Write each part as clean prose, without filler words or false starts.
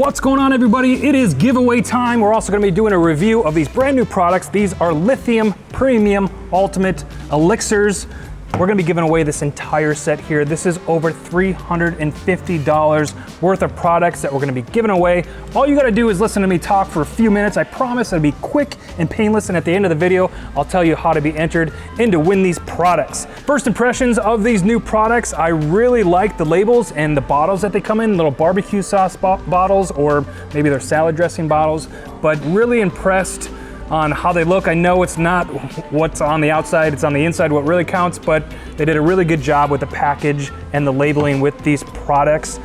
What's going on, everybody? It is giveaway time. We're also going to be doing a review of these brand new products. These are Lithium Premium Ultimate Elixirs. We're going to be giving away this entire set here. This is over $350 worth of products that we're going to be giving away. All you got to do is listen to me talk for a few minutes. I promise it'll be quick and painless, and at the end of the video, I'll tell you how to be entered in to win these products. First impressions of these new products, I really like the labels and the bottles that they come in, little barbecue sauce bottles, or maybe they're salad dressing bottles, but really impressed on how they look. I know it's not what's on the outside, it's on the inside what really counts, but they did a really good job with the package and the labeling with these products.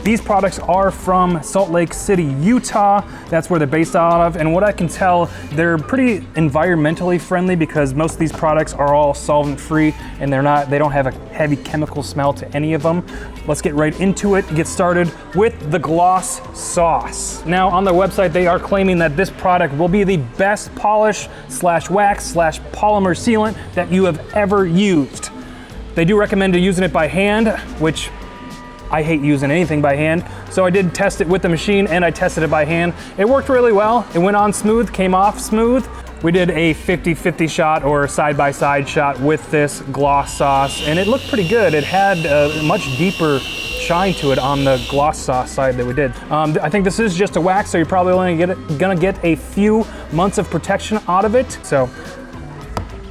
These products are from Salt Lake City, Utah. That's where they're based out of. And what I can tell, they're pretty environmentally friendly because most of these products are all solvent-free and they don't have a heavy chemical smell to any of them. Let's get right into it and get started with the gloss sauce. Now on their website, they are claiming that this product will be the best polish slash wax slash polymer sealant that you have ever used. They do recommend using it by hand, which I hate using anything by hand, so I did test it with the machine and I tested it by hand. It worked really well. It went on smooth, came off smooth. We did a 50-50 shot or side-by-side shot with this gloss sauce, and it looked pretty good. It had a much deeper shine to it on the gloss sauce side that we did. I think this is just a wax, so you're probably only gonna get a few months of protection out of it, so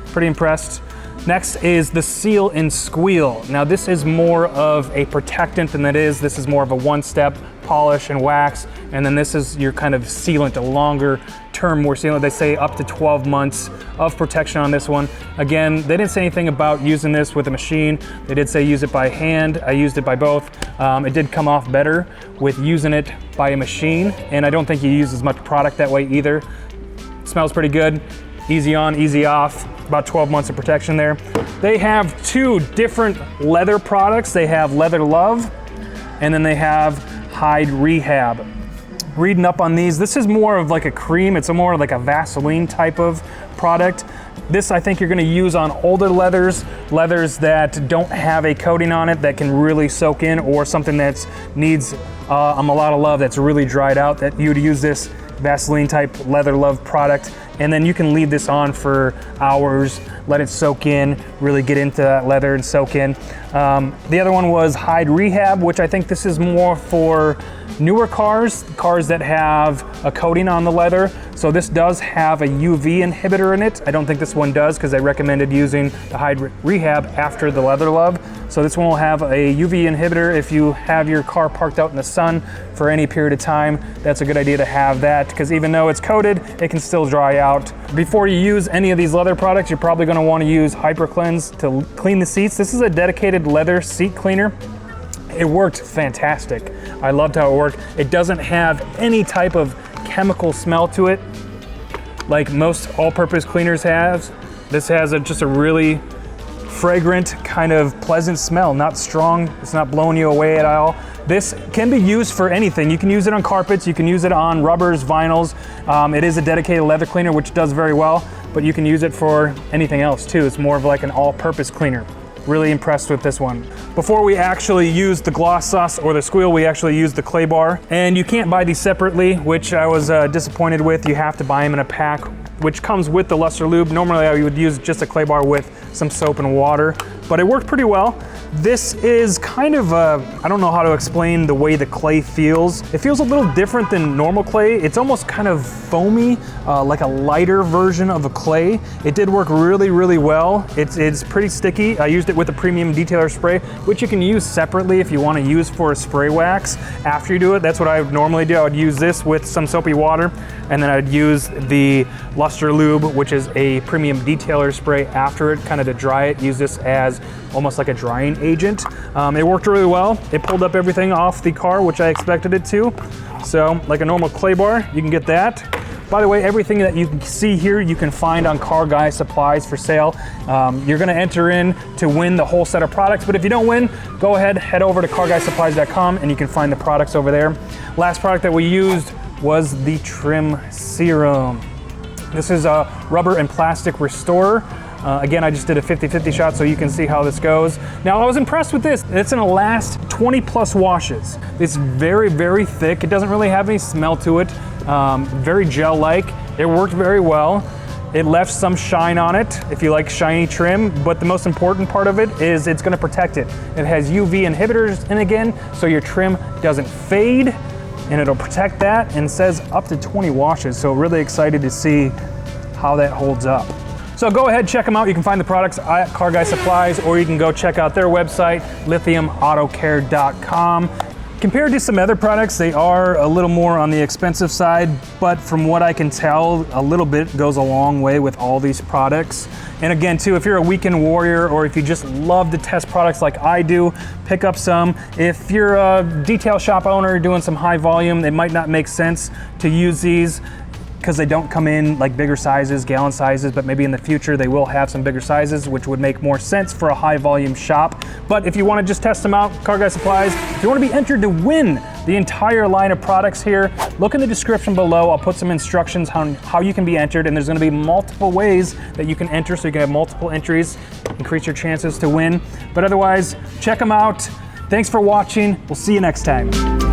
pretty impressed. Next is the Seal and Squeal. Now this is more of a protectant than this is more of a one-step polish and wax, and then this is your kind of sealant, a longer term, more sealant. They say up to 12 months of protection on this one. Again, they didn't say anything about using this with a machine. They did say use it by hand. I used it by both. It did come off better with using it by a machine, and I don't think you use as much product that way either. Smells pretty good. Easy on, easy off. About 12 months of protection there. They have two different leather products. They have Leather Love, and then they have Hide Rehab. Reading up on these, this is more of like a cream. It's more like a Vaseline type of product. This I think you're gonna use on older leathers that don't have a coating on it that can really soak in, or something that needs a lot of love that's really dried out, that you'd use this Vaseline type Leather Love product, and then you can leave this on for hours, let it soak in, really get into that leather and soak in. The other one was Hide Rehab, which I think this is more for newer cars that have a coating on the leather. So this does have a UV inhibitor in it. I don't think this one does, because I recommended using the Hide Rehab after the Leather Love. So this one will have a UV inhibitor. If you have your car parked out in the sun for any period of time, that's a good idea to have that, because even though it's coated, it can still dry out. Before you use any of these leather products, you're probably gonna wanna use Hyper Cleanse to clean the seats. This is a dedicated leather seat cleaner. It worked fantastic. I loved how it worked. It doesn't have any type of chemical smell to it like most all-purpose cleaners have. This has just a really fragrant, kind of pleasant smell, not strong. It's not blowing you away at all. This can be used for anything. You can use it on carpets, you can use it on rubbers, vinyls. It is a dedicated leather cleaner, which does very well, but you can use it for anything else too. It's more of like an all-purpose cleaner. Really impressed with this one. Before we actually use the gloss sauce or the squeal, we actually used the clay bar. And you can't buy these separately, which I was disappointed with. You have to buy them in a pack, which comes with the Luster Lube. Normally I would use just a clay bar with some soap and water, but it worked pretty well. This is kind of I don't know how to explain the way the clay feels. It feels a little different than normal clay. It's almost kind of foamy, like a lighter version of a clay. It did work really, really well. It's pretty sticky. I used it with a premium detailer spray, which you can use separately if you want to use for a spray wax after you do it. That's what I would normally do. I would use this with some soapy water, and then I'd use the Luster Lube, which is a premium detailer spray after it, kind of to dry it. Use this as almost like a drying agent. It worked really well. It pulled up everything off the car, which I expected it to. So like a normal clay bar, you can get that. By the way, everything that you can see here, you can find on Car Guy Supplies for sale. You're gonna enter in to win the whole set of products, but if you don't win, go ahead, head over to carguysupplies.com and you can find the products over there. Last product that we used was the Trim Serum. This is a rubber and plastic restorer. Again, I just did a 50-50 shot so you can see how this goes. Now, I was impressed with this. It's gonna last 20 plus washes. It's very, very thick. It doesn't really have any smell to it. Very gel-like. It worked very well. It left some shine on it if you like shiny trim, but the most important part of it is it's gonna protect it. It has UV inhibitors in again, so your trim doesn't fade, and it'll protect that, and says up to 20 washes. So really excited to see how that holds up. So go ahead, check them out. You can find the products at Car Guy Supplies, or you can go check out their website, lithiumautocare.com. Compared to some other products, they are a little more on the expensive side, but from what I can tell, a little bit goes a long way with all these products. And again, too, if you're a weekend warrior or if you just love to test products like I do, pick up some. If you're a detail shop owner doing some high volume, it might not make sense to use these because they don't come in like bigger sizes, gallon sizes, but maybe in the future they will have some bigger sizes, which would make more sense for a high volume shop. But if you want to just test them out, Car Guy Supplies, if you want to be entered to win the entire line of products here, look in the description below. I'll put some instructions on how you can be entered, and there's going to be multiple ways that you can enter, so you can have multiple entries, increase your chances to win. But otherwise, check them out. Thanks for watching. We'll see you next time.